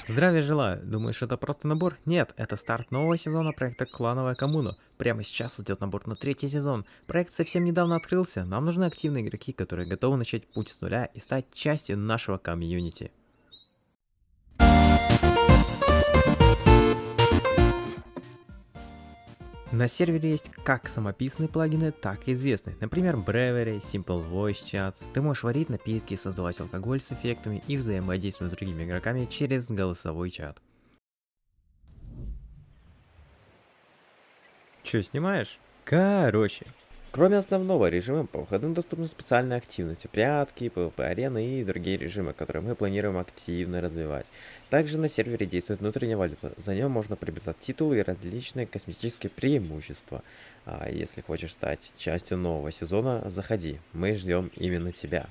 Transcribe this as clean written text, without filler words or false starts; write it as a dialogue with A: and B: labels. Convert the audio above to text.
A: Здравия желаю. Думаешь, это просто набор? Нет, это старт нового сезона проекта «Клановая коммуна». Прямо сейчас идет набор на третий сезон. Проект совсем недавно открылся. Нам нужны активные игроки, которые готовы начать путь с нуля и стать частью нашего комьюнити. На сервере есть как самописные плагины, так и известные. Например, Brewery, Simple Voice Chat. Ты можешь варить напитки, создавать алкоголь с эффектами и взаимодействовать с другими игроками через голосовой чат. Че, снимаешь? Короче. Кроме основного режима, по выходным доступны специальные активности, прятки, PvP-арены и другие режимы, которые мы планируем активно развивать. Также на сервере действует внутренняя валюта, за нее можно приобретать титулы и различные косметические преимущества. А если хочешь стать частью нового сезона, заходи, мы ждем именно тебя.